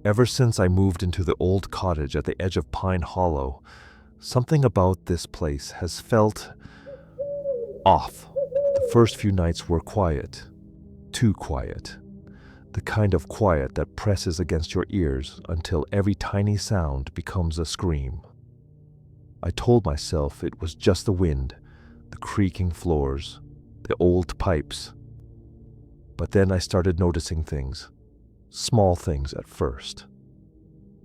Ever since I moved into the old cottage at the edge of Pine Hollow, something about this place has felt off. The first few nights were quiet, too quiet. The kind of quiet that presses against your ears until every tiny sound becomes a scream. I told myself it was just the wind, the creaking floors, the old pipes. But then I started noticing things. Small things at first.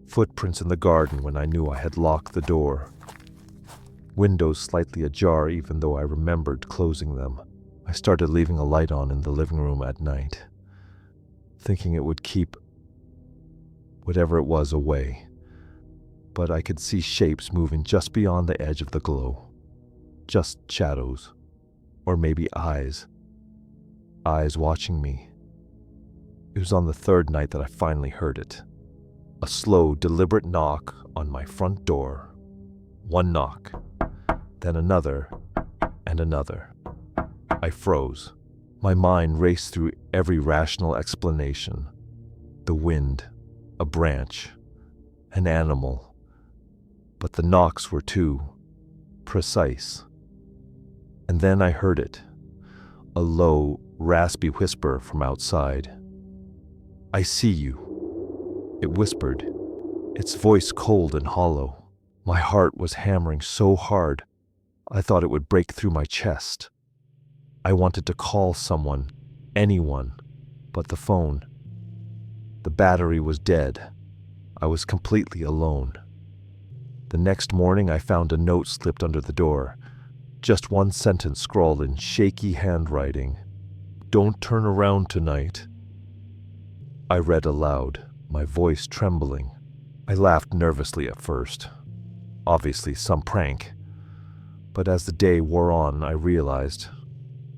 Footprints in the garden when I knew I had locked the door. Windows slightly ajar even though I remembered closing them. I started leaving a light on in the living room at night, thinking it would keep whatever it was away. But I could see shapes moving just beyond the edge of the glow. Just shadows. Or maybe eyes. Eyes watching me. It was on the third night that I finally heard it. A slow, deliberate knock on my front door. One knock, then another, and another. I froze. My mind raced through every rational explanation. The wind, a branch, an animal. But the knocks were too precise. And then I heard it. A low, raspy whisper from outside. "I see you," it whispered, its voice cold and hollow. My heart was hammering so hard, I thought it would break through my chest. I wanted to call someone, anyone, but the phone. The battery was dead. I was completely alone. The next morning I found a note slipped under the door. Just one sentence scrawled in shaky handwriting. "Don't turn around tonight." I read aloud, my voice trembling. I laughed nervously at first. Obviously some prank. But as the day wore on, I realized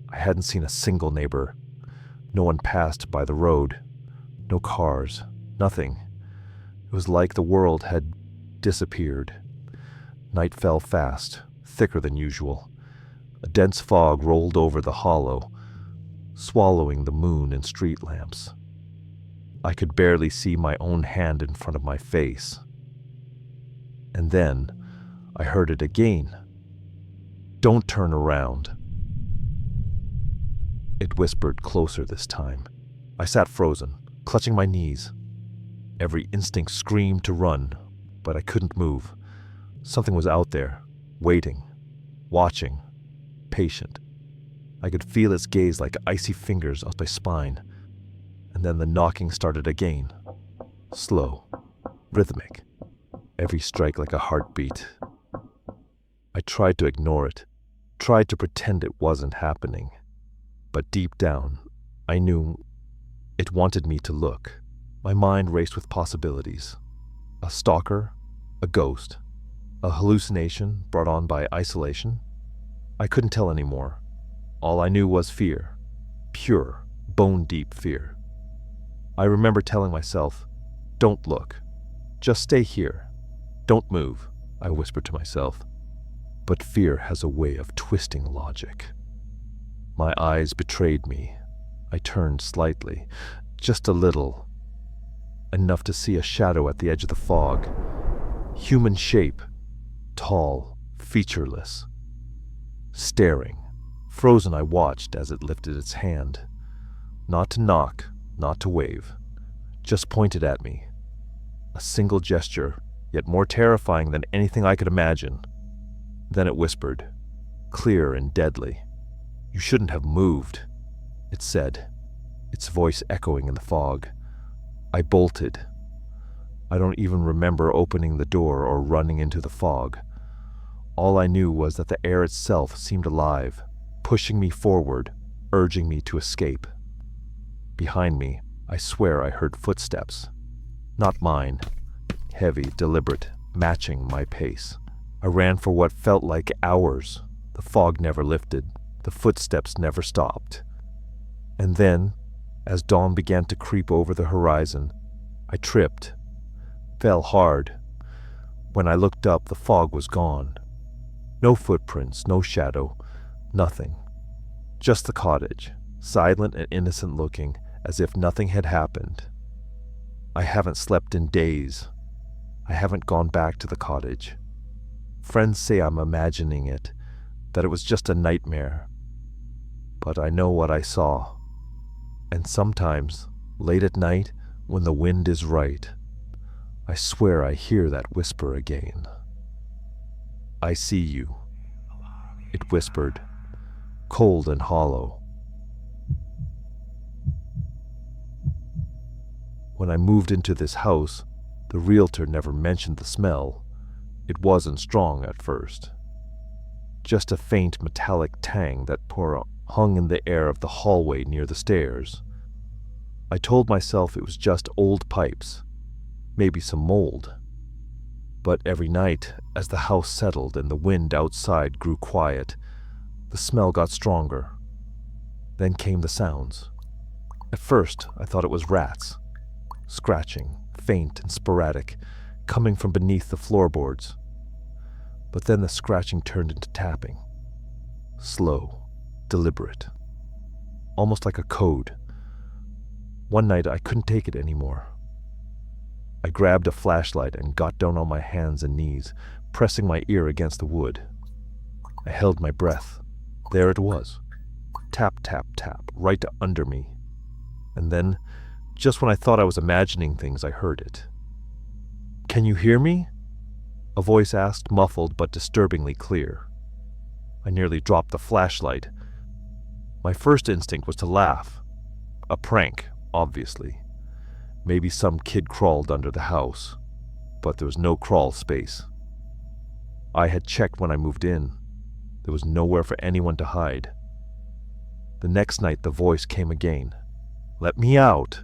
I hadn't seen a single neighbor. No one passed by the road. No cars. Nothing. It was like the world had disappeared. Night fell fast, thicker than usual. A dense fog rolled over the hollow, swallowing the moon and street lamps. I could barely see my own hand in front of my face. And then I heard it again. "Don't turn around." It whispered closer this time. I sat frozen, clutching my knees. Every instinct screamed to run, but I couldn't move. Something was out there, waiting, watching, patient. I could feel its gaze like icy fingers up my spine. And then the knocking started again. Slow, rhythmic, every strike like a heartbeat. I tried to ignore it, tried to pretend it wasn't happening. But deep down, I knew it wanted me to look. My mind raced with possibilities. A stalker, a ghost, a hallucination brought on by isolation. I couldn't tell anymore. All I knew was fear. Pure, bone-deep fear. I remember telling myself, "Don't look. Just stay here. Don't move," I whispered to myself. But fear has a way of twisting logic. My eyes betrayed me. I turned slightly, just a little, enough to see a shadow at the edge of the fog. Human shape, tall, featureless. Staring, frozen, I watched as it lifted its hand. Not to knock, not to wave, just pointed at me. A single gesture, yet more terrifying than anything I could imagine. Then it whispered, clear and deadly. "You shouldn't have moved," it said, its voice echoing in the fog. I bolted. I don't even remember opening the door or running into the fog. All I knew was that the air itself seemed alive, pushing me forward, urging me to escape. Behind me, I swear I heard footsteps. Not mine. Heavy, deliberate, matching my pace. I ran for what felt like hours. The fog never lifted. The footsteps never stopped. And then, as dawn began to creep over the horizon, I tripped, fell hard. When I looked up, the fog was gone. No footprints, no shadow, nothing. Just the cottage, silent and innocent looking, as if nothing had happened. I haven't slept in days. I haven't gone back to the cottage. Friends say I'm imagining it, that it was just a nightmare. But I know what I saw. And sometimes, late at night, when the wind is right, I swear I hear that whisper again. I see you, it whispered, cold and hollow. When I moved into this house, the realtor never mentioned the smell. It wasn't strong at first. Just a faint metallic tang that hung in the air of the hallway near the stairs. I told myself it was just old pipes, maybe some mold. But every night, as the house settled and the wind outside grew quiet, the smell got stronger. Then came the sounds. At first, I thought it was rats, scratching, faint and sporadic, coming from beneath the floorboards. But then the scratching turned into tapping. Slow, deliberate, almost like a code. One night I couldn't take it anymore. I grabbed a flashlight and got down on my hands and knees, pressing my ear against the wood. I held my breath. There it was. Tap, tap, tap, right under me. And then, just when I thought I was imagining things, I heard it. "Can you hear me?" A voice asked, muffled but disturbingly clear. I nearly dropped the flashlight. My first instinct was to laugh. A prank, obviously. Maybe some kid crawled under the house, but there was no crawl space. I had checked when I moved in. There was nowhere for anyone to hide. The next night the voice came again. "Let me out!"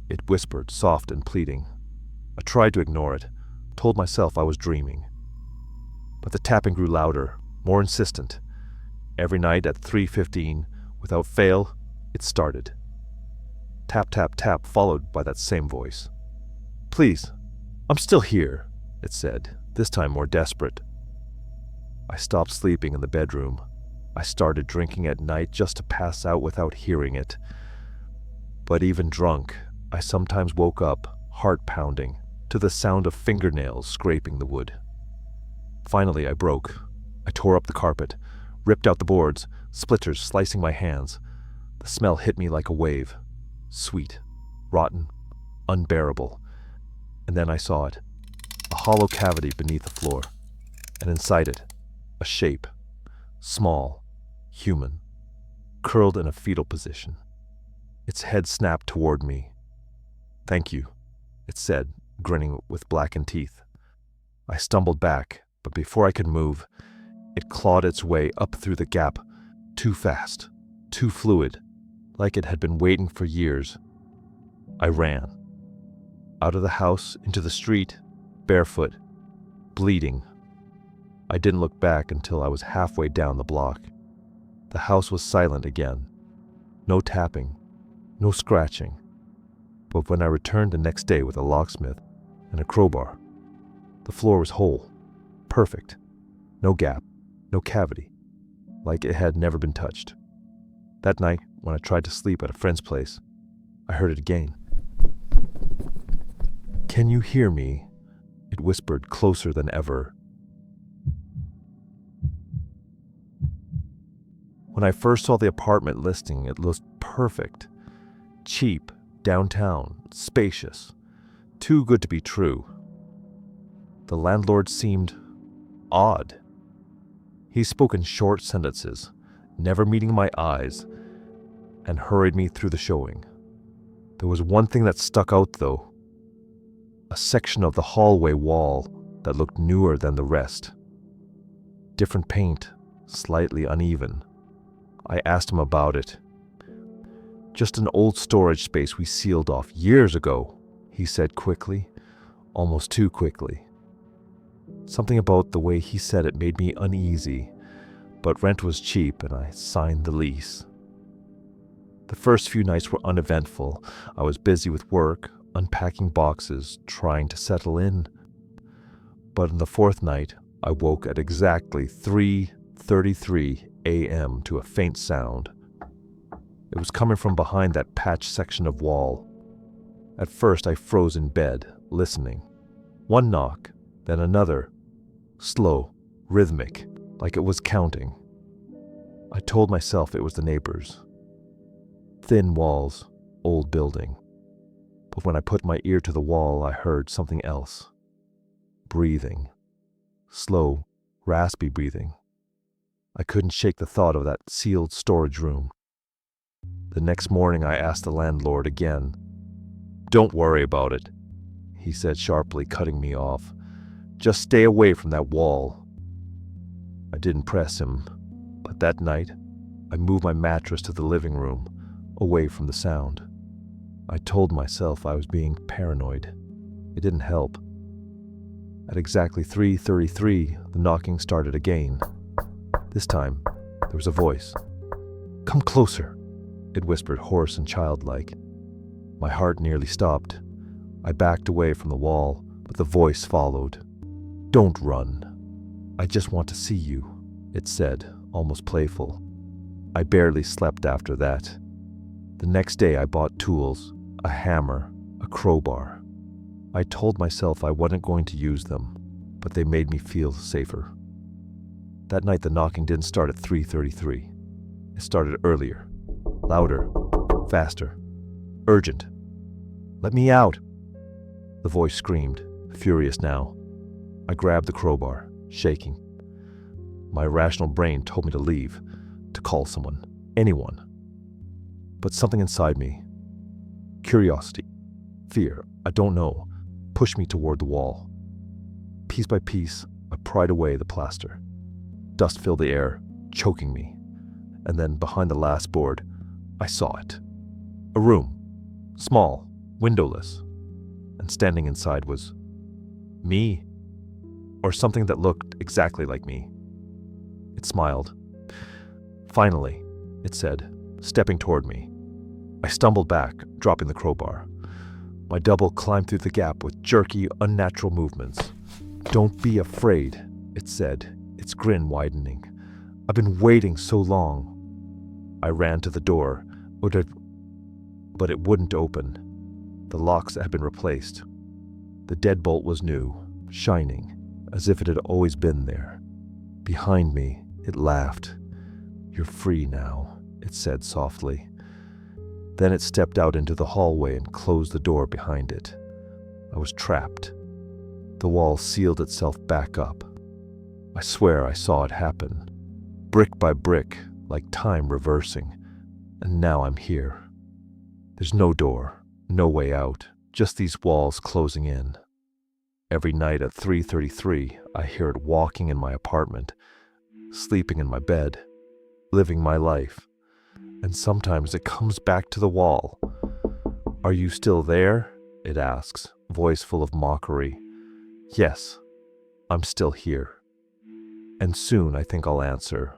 It whispered, soft and pleading. I tried to ignore it, told myself I was dreaming. But the tapping grew louder, more insistent. Every night at 3:15, without fail, it started. Tap, tap, tap, followed by that same voice. "Please, I'm still here," it said, this time more desperate. I stopped sleeping in the bedroom. I started drinking at night just to pass out without hearing it. But even drunk, I sometimes woke up, heart pounding, to the sound of fingernails scraping the wood. Finally, I broke. I tore up the carpet, ripped out the boards, splinters slicing my hands. The smell hit me like a wave. Sweet, rotten, unbearable. And then I saw it. A hollow cavity beneath the floor. And inside it, a shape. Small, human, curled in a fetal position. Its head snapped toward me. "Thank you," it said, grinning with blackened teeth. I stumbled back, but before I could move, it clawed its way up through the gap, too fast, too fluid, like it had been waiting for years. I ran. Out of the house, into the street, barefoot, bleeding. I didn't look back until I was halfway down the block. The house was silent again. No tapping, no scratching. But when I returned the next day with a locksmith and a crowbar, the floor was whole, perfect, no gap, no cavity, like it had never been touched. That night, when I tried to sleep at a friend's place, I heard it again. "Can you hear me?" It whispered, closer than ever. When I first saw the apartment listing, it looked perfect. Cheap, downtown, spacious. Too good to be true. The landlord seemed odd. He spoke in short sentences, never meeting my eyes, and hurried me through the showing. There was one thing that stuck out, though. A section of the hallway wall that looked newer than the rest. Different paint, slightly uneven. I asked him about it. "Just an old storage space we sealed off years ago," he said quickly, almost too quickly. Something about the way he said it made me uneasy, but rent was cheap and I signed the lease. The first few nights were uneventful. I was busy with work, unpacking boxes, trying to settle in. But on the fourth night, I woke at exactly 3:33 a.m. to a faint sound. It was coming from behind that patched section of wall. At first, I froze in bed, listening. One knock, then another. Slow, rhythmic, like it was counting. I told myself it was the neighbors. Thin walls, old building. But when I put my ear to the wall, I heard something else. Breathing. Slow, raspy breathing. I couldn't shake the thought of that sealed storage room. The next morning, I asked the landlord again. "Don't worry about it," he said sharply, cutting me off. "Just stay away from that wall." I didn't press him, but that night, I moved my mattress to the living room, away from the sound. I told myself I was being paranoid. It didn't help. At exactly 3:33, the knocking started again. This time, there was a voice. "Come closer," it whispered, hoarse and childlike. My heart nearly stopped. I backed away from the wall, but the voice followed. "Don't run. I just want to see you," it said, almost playful. I barely slept after that. The next day I bought tools, a hammer, a crowbar. I told myself I wasn't going to use them, but they made me feel safer. That night the knocking didn't start at 3:33. It started earlier, louder, faster, urgent. "Let me out!" The voice screamed, furious now. I grabbed the crowbar, shaking. My rational brain told me to leave, to call someone, anyone. But something inside me, curiosity, fear, I don't know, pushed me toward the wall. Piece by piece, I pried away the plaster. Dust filled the air, choking me. And then behind the last board, I saw it. A room, small, windowless. And standing inside was me, or something that looked exactly like me. It smiled. "Finally," it said, stepping toward me. I stumbled back, dropping the crowbar. My double climbed through the gap with jerky, unnatural movements. "Don't be afraid," it said, its grin widening. "I've been waiting so long." I ran to the door, but it wouldn't open. The locks had been replaced. The deadbolt was new, shining, as if it had always been there. Behind me, it laughed. "You're free now," it said softly. Then it stepped out into the hallway and closed the door behind it. I was trapped. The wall sealed itself back up. I swear I saw it happen, brick by brick, like time reversing. And now I'm here. There's no door, no way out, just these walls closing in. Every night at 3:33, I hear it walking in my apartment, sleeping in my bed, living my life. And sometimes it comes back to the wall. "Are you still there?" it asks, voice full of mockery. Yes, I'm still here. And soon I think I'll answer,